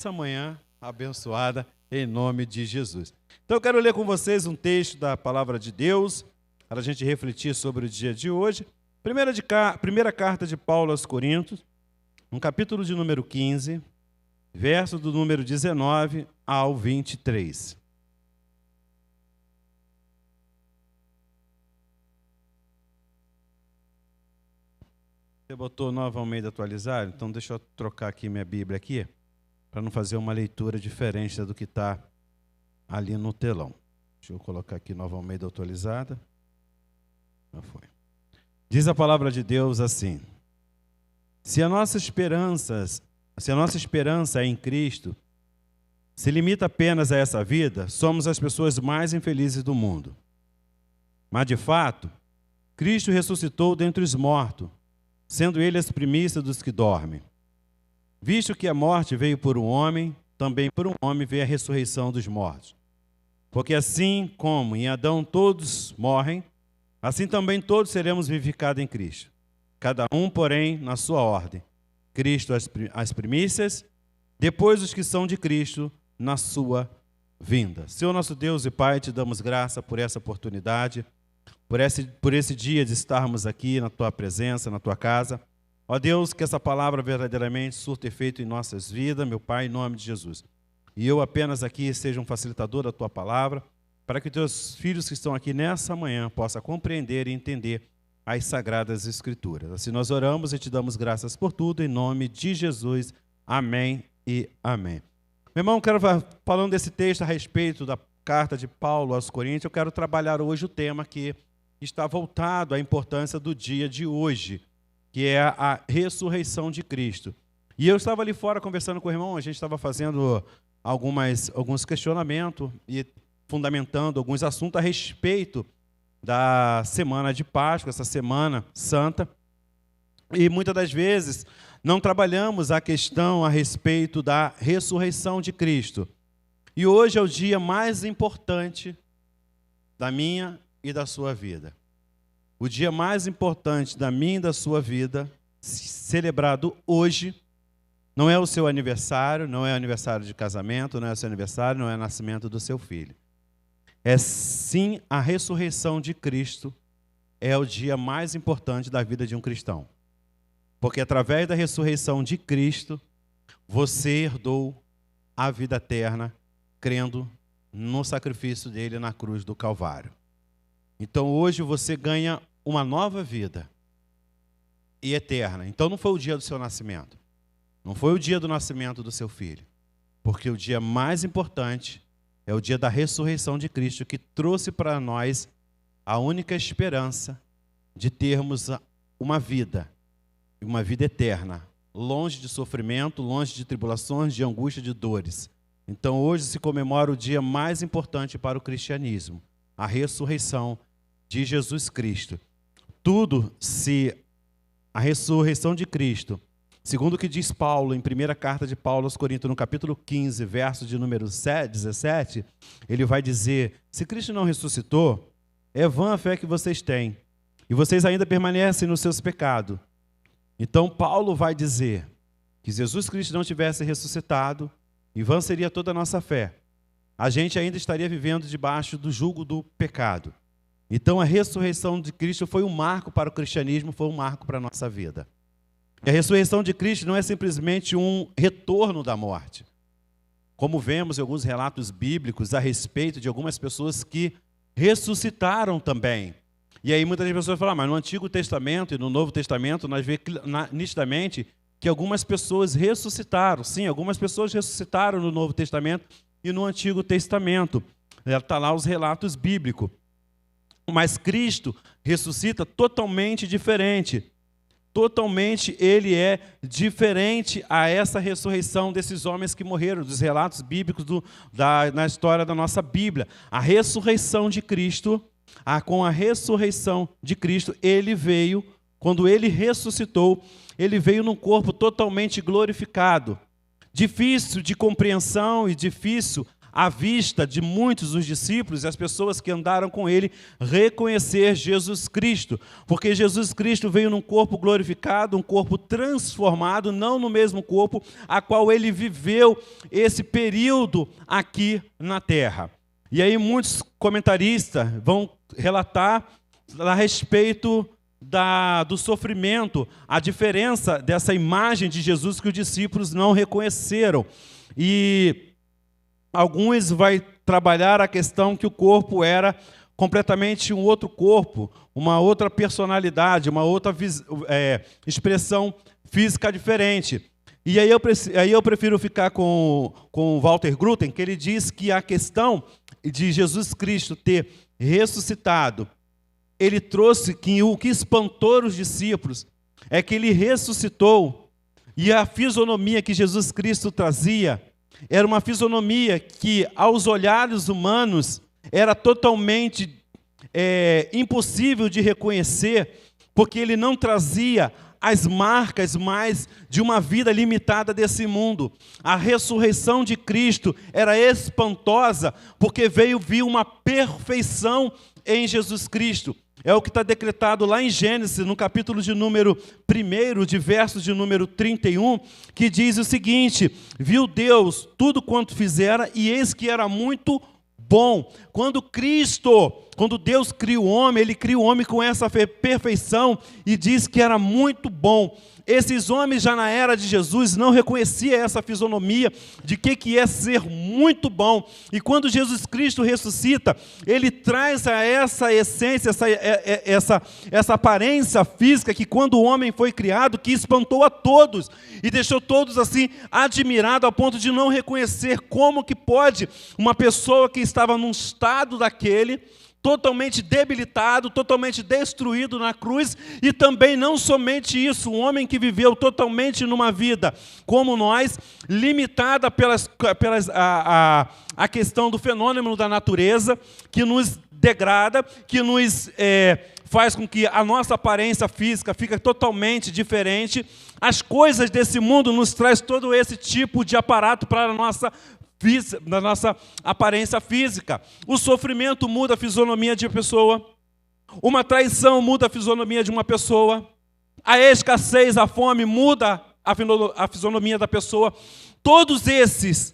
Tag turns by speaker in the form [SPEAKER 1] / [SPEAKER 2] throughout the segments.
[SPEAKER 1] essa manhã abençoada em nome de Jesus. Então eu quero ler com vocês um texto da palavra de Deus para a gente refletir sobre o dia de hoje. Primeira carta de Paulo aos Coríntios, no capítulo de número 15, verso do número 19 ao 23. Você botou Nova Almeida atualizada? Então deixa eu trocar aqui minha Bíblia aqui, para não fazer uma leitura diferente do que está ali no telão. Deixa eu colocar aqui Nova Almeida atualizada. Já foi. Diz a palavra de Deus assim: se a nossa esperança é em Cristo, se limita apenas a essa vida, somos as pessoas mais infelizes do mundo. Mas de fato, Cristo ressuscitou dentre os mortos, sendo ele as primícias dos que dormem. Visto que a morte veio por um homem, também por um homem veio a ressurreição dos mortos. Porque assim como em Adão todos morrem, assim também todos seremos vivificados em Cristo. Cada um, porém, na sua ordem. Cristo as primícias, depois os que são de Cristo na sua vinda. Senhor nosso Deus e Pai, te damos graça por essa oportunidade, por esse dia de estarmos aqui na Tua presença, na Tua casa. Ó Deus, que essa palavra verdadeiramente surta efeito em nossas vidas, meu Pai, em nome de Jesus. E eu apenas aqui seja um facilitador da Tua palavra, para que Teus filhos que estão aqui nessa manhã possam compreender e entender as Sagradas Escrituras. Assim nós oramos e te damos graças por tudo, em nome de Jesus. Amém e amém. Meu irmão, quero falando desse texto a respeito da carta de Paulo aos Coríntios, eu quero trabalhar hoje o tema que está voltado à importância do dia de hoje, que é a ressurreição de Cristo. E eu estava ali fora conversando com o irmão, a gente estava fazendo alguns questionamentos e fundamentando alguns assuntos a respeito da semana de Páscoa, essa semana santa. E muitas das vezes não trabalhamos a questão a respeito da ressurreição de Cristo. E hoje é o dia mais importante da minha e da sua vida. O dia mais importante da minha e da sua vida, celebrado hoje, não é o seu aniversário, não é o aniversário de casamento, não é o seu aniversário, não é o nascimento do seu filho. É sim a ressurreição de Cristo, é o dia mais importante da vida de um cristão. Porque através da ressurreição de Cristo, você herdou a vida eterna, crendo no sacrifício dele na cruz do Calvário. Então hoje você ganha uma nova vida e eterna. Então não foi o dia do seu nascimento, não foi o dia do nascimento do seu filho, porque o dia mais importante é o dia da ressurreição de Cristo, que trouxe para nós a única esperança de termos uma vida eterna, longe de sofrimento, longe de tribulações, de angústia, de dores. Então hoje se comemora o dia mais importante para o cristianismo, a ressurreição de Jesus Cristo. A ressurreição de Cristo, segundo o que diz Paulo em primeira carta de Paulo aos Coríntios, no capítulo 15, verso de número 17, ele vai dizer: se Cristo não ressuscitou, é vã a fé que vocês têm, e vocês ainda permanecem nos seus pecados. Então Paulo vai dizer que se Jesus Cristo não tivesse ressuscitado, em vão seria toda a nossa fé. A gente ainda estaria vivendo debaixo do jugo do pecado. Então a ressurreição de Cristo foi um marco para o cristianismo, foi um marco para a nossa vida. E a ressurreição de Cristo não é simplesmente um retorno da morte. Como vemos em alguns relatos bíblicos a respeito de algumas pessoas que ressuscitaram também. E aí muitas pessoas falam, mas no Antigo Testamento e no Novo Testamento nós vemos nitidamente que algumas pessoas ressuscitaram. Sim, algumas pessoas ressuscitaram no Novo Testamento e no Antigo Testamento. Está lá os relatos bíblicos. Mas Cristo ressuscita totalmente diferente. Totalmente ele é diferente a essa ressurreição desses homens que morreram, dos relatos bíblicos na história da nossa Bíblia. A ressurreição de Cristo, com a ressurreição de Cristo, ele veio, quando ele ressuscitou, ele veio num corpo totalmente glorificado. Difícil de compreensão e difícil à vista de muitos dos discípulos e as pessoas que andaram com ele reconhecer Jesus Cristo, porque Jesus Cristo veio num corpo glorificado, um corpo transformado, não no mesmo corpo a qual ele viveu esse período aqui na terra. E aí muitos comentaristas vão relatar a respeito do sofrimento, a diferença dessa imagem de Jesus que os discípulos não reconheceram. E alguns vão trabalhar a questão que o corpo era completamente um outro corpo, uma outra personalidade, uma outra expressão física diferente. E aí eu prefiro ficar com Walter Grütten, que ele diz que a questão de Jesus Cristo ter ressuscitado, ele trouxe que o que espantou os discípulos é que ele ressuscitou e a fisionomia que Jesus Cristo trazia era uma fisionomia que, aos olhares humanos, era totalmente impossível de reconhecer, porque ele não trazia as marcas mais de uma vida limitada desse mundo. A ressurreição de Cristo era espantosa, porque viu uma perfeição em Jesus Cristo. É o que está decretado lá em Gênesis, no capítulo de número 1, de versos de número 31, que diz o seguinte: viu Deus tudo quanto fizera, e eis que era muito bom. Quando Deus cria o homem, ele cria o homem com essa perfeição e diz que era muito bom. Esses homens já na era de Jesus não reconheciam essa fisionomia de que é ser muito bom. E quando Jesus Cristo ressuscita, ele traz a essa essência, essa aparência física que quando o homem foi criado, que espantou a todos e deixou todos assim admirados ao ponto de não reconhecer como que pode uma pessoa que estava num estado daquele, totalmente debilitado, totalmente destruído na cruz, e também não somente isso, um homem que viveu totalmente numa vida como nós, limitada a questão do fenômeno da natureza, que nos degrada, que nos faz com que a nossa aparência física fique totalmente diferente. As coisas desse mundo nos traz todo esse tipo de aparato para a nossa na nossa aparência física. O sofrimento muda a fisionomia de uma pessoa. Uma traição muda a fisionomia de uma pessoa. A escassez, a fome muda a fisionomia da pessoa. Todos esses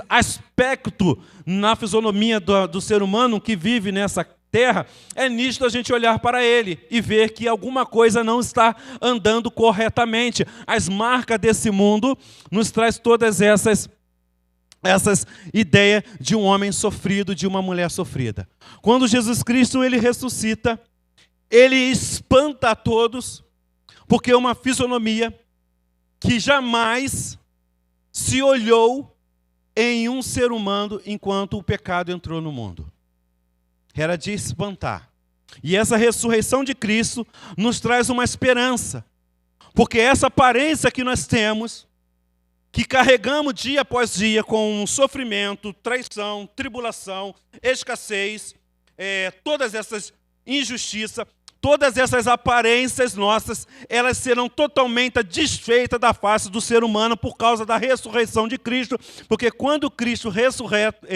[SPEAKER 1] aspectos na fisionomia do ser humano que vive nessa terra, é nítido a gente olhar para ele e ver que alguma coisa não está andando corretamente. As marcas desse mundo nos traz todas essas ideias de um homem sofrido, de uma mulher sofrida. Quando Jesus Cristo ele ressuscita, ele espanta a todos, porque é uma fisionomia que jamais se olhou em um ser humano enquanto o pecado entrou no mundo. Era de espantar. E essa ressurreição de Cristo nos traz uma esperança, porque essa aparência que nós temos, que carregamos dia após dia com sofrimento, traição, tribulação, escassez, todas essas injustiças, todas essas aparências nossas, elas serão totalmente desfeitas da face do ser humano por causa da ressurreição de Cristo, porque quando Cristo ressurreto,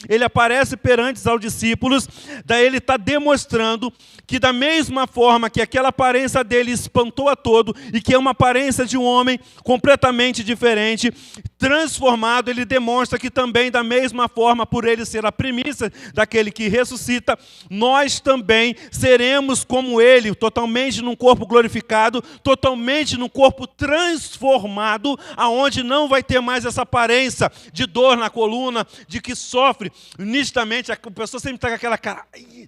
[SPEAKER 1] ele aparece perante aos discípulos, daí ele está demonstrando que da mesma forma que aquela aparência dele espantou a todo, e que é uma aparência de um homem completamente diferente, transformado, ele demonstra que também da mesma forma, por ele ser a primícia daquele que ressuscita, nós também seremos como ele, totalmente num corpo glorificado, totalmente num corpo transformado, aonde não vai ter mais essa aparência de dor na coluna, de que sofre nitidamente. A pessoa sempre está com aquela cara, que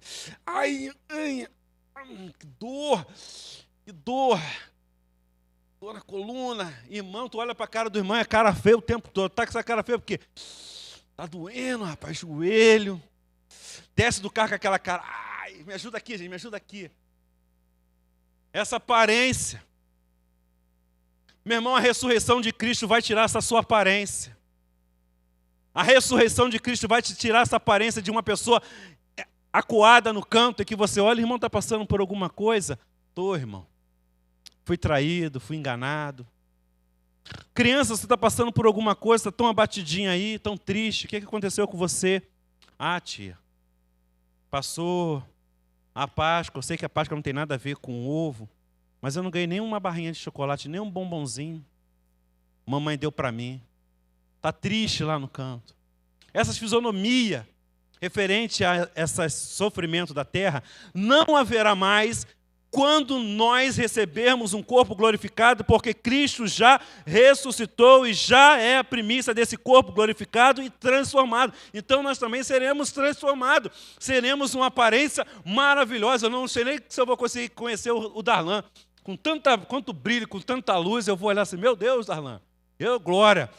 [SPEAKER 1] dor, dor na coluna. Irmão, tu olha para a cara do irmão, é cara feia o tempo todo. Está com essa cara feia porque está doendo, rapaz, joelho. Desce do carro com aquela cara, me ajuda aqui, gente, me ajuda aqui. Essa aparência. Meu irmão, a ressurreição de Cristo vai tirar essa sua aparência. A ressurreição de Cristo vai te tirar essa aparência de uma pessoa acuada no canto, e que você olha, irmão, está passando por alguma coisa? Estou, irmão. Fui traído, fui enganado. Criança, você está passando por alguma coisa, está tão abatidinha aí, tão triste. O que aconteceu com você? Ah, tia, passou a Páscoa. Eu sei que a Páscoa não tem nada a ver com ovo, mas eu não ganhei nenhuma barrinha de chocolate, nem um bombonzinho. Mamãe deu para mim. Está triste lá no canto. Essa fisionomia referente a esse sofrimento da terra não haverá mais quando nós recebermos um corpo glorificado, porque Cristo já ressuscitou e já é a primícia desse corpo glorificado e transformado. Então nós também seremos transformados, seremos uma aparência maravilhosa. Eu não sei nem se eu vou conseguir conhecer o Darlan. Com quanto brilho, com tanta luz, eu vou olhar assim, meu Deus, Darlan, glória,